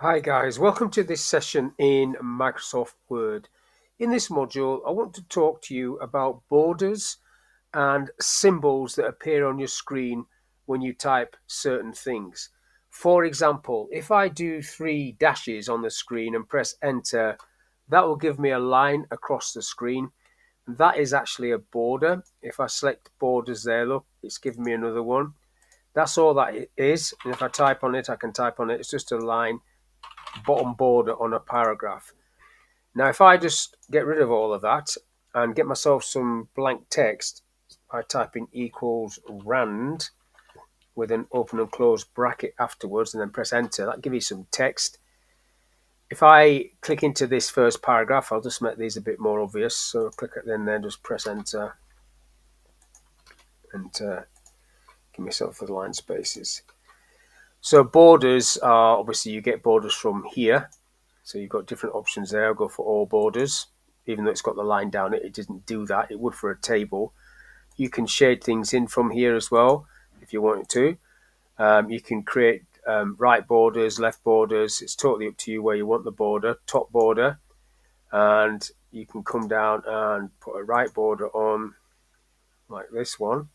Hi guys, welcome to this session in Microsoft Word. In this module, I want to talk to you about borders and symbols that appear on your screen when you type certain things. For example, if I do 3 dashes on the screen and press enter, that will give me a line across the screen. That is actually a border. If I select borders there, look, it's given me another one. That's all that it is. And if I type on it, I can type on it. It's just a line, bottom border on a paragraph. Now, if I just get rid of all of that and get myself some blank text by typing equals rand with an open and close bracket afterwards and then press enter, that'll give you some text. If I click into this first paragraph, I'll just make these a bit more obvious. So click it in there, just press enter and give myself the line spaces. So borders are obviously you get borders from here. So you've got different options there. I'll go for all borders. Even though it's got the line down it doesn't do that. It would for a table. You can shade things in from here as well if you wanted to. You can create right borders, left borders. It's totally up to you where you want the border, top border. And you can come down and put a right border on like this one.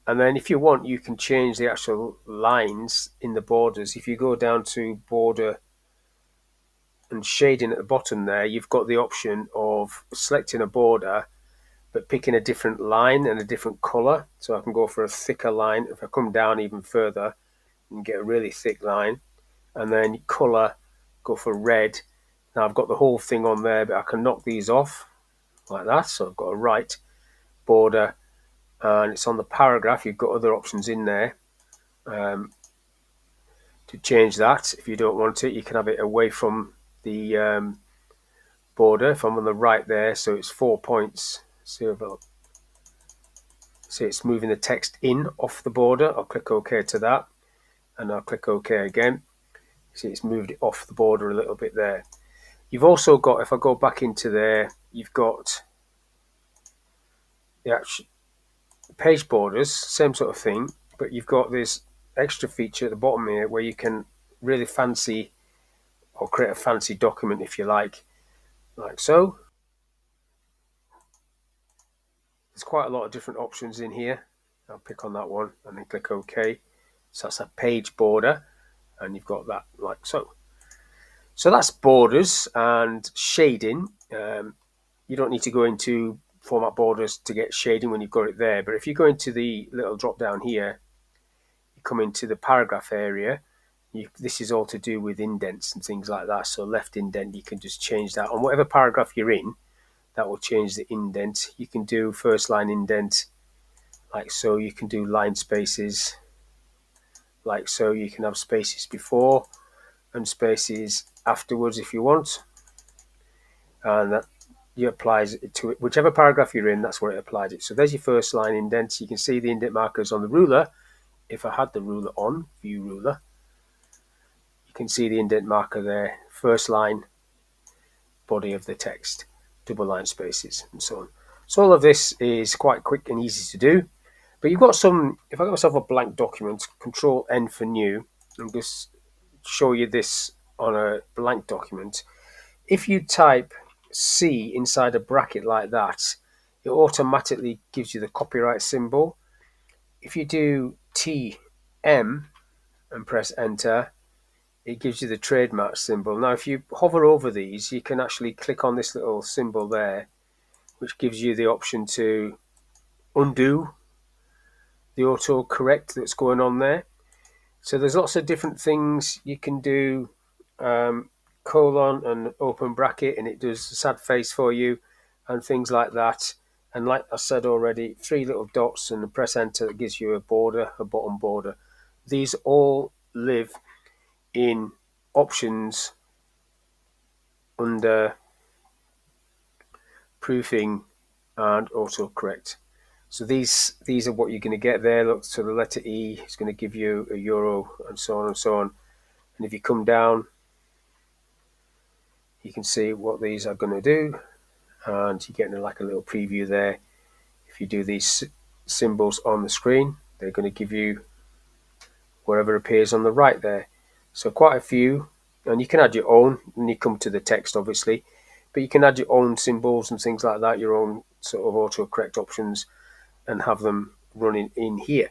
And then if you want, you can change the actual lines in the borders. If you go down to border and shading at the bottom there, you've got the option of selecting a border but picking a different line and a different color. So I can go for a thicker line. If I come down even further, you can get a really thick line. And then color, go for red. Now I've got the whole thing on there, but I can knock these off like that. So I've got a right border and it's on the paragraph. You've got other options in there to change that. If you don't want it, you can have it away from the border. If I'm on the right there, so it's 4 points. So it's moving the text in off the border. I'll click OK to that, and I'll click OK again. See, it's moved it off the border a little bit there. You've also got, if I go back into there, you've got the actual page borders, same sort of thing, but you've got this extra feature at the bottom here where you can really fancy or create a fancy document if you like so. There's quite a lot of different options in here. I'll pick on that one and then click OK. So that's a page border, and you've got that like so. So that's borders and shading. You don't need to go into format borders to get shading when you've got it there. But if you go into the little drop down here, you come into the paragraph area. This is all to do with indents and things like that. So left indent, you can just change that on whatever paragraph you're in. That will change the indent. You can do first line indent like so. You can do line spaces like so. You can have spaces before and spaces afterwards if you want, and that you applies it to it. Whichever paragraph you're in, that's where it applies it. So there's your first line indent. You can see the indent markers on the ruler. If I had the ruler on, view ruler, you can see the indent marker there, first line, body of the text, double line spaces, and so on. So all of this is quite quick and easy to do. But you've got some, if I got myself a blank document, Control N for new, and just show you this on a blank document. If you type C inside a bracket like that, it automatically gives you the copyright symbol. If you do TM and press enter, it gives you the trademark symbol. Now, if you hover over these, you can actually click on this little symbol there, which gives you the option to undo the autocorrect that's going on there. So there's lots of different things you can do. Colon and open bracket, and it does a sad face for you and things like that. And like I said already, 3 little dots and press enter, that gives you a border, a bottom border. These all live in options under proofing and autocorrect. So these are what you're going to get there. Look, so the letter E is going to give you a euro and so on and so on. And if you come down, you can see what these are going to do, and you're getting like a little preview there. If you do these symbols on the screen, they're going to give you whatever appears on the right there. So quite a few. And you can add your own when you come to the text, obviously, but you can add your own symbols and things like that, your own sort of autocorrect options, and have them running in here.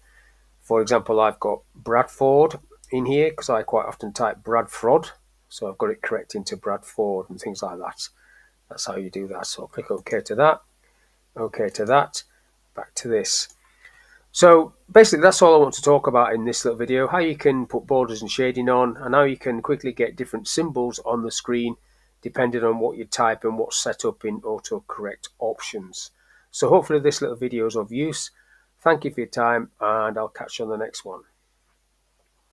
For example, I've got Bradford in here because I quite often type Bradford, so I've got it correct into Bradford and things like that. That's how you do that. So I'll click OK to that, OK to that, back to this. So basically that's all I want to talk about in this little video, how you can put borders and shading on, and how you can quickly get different symbols on the screen depending on what you type and what's set up in autocorrect options. So hopefully this little video is of use. Thank you for your time, and I'll catch you on the next one.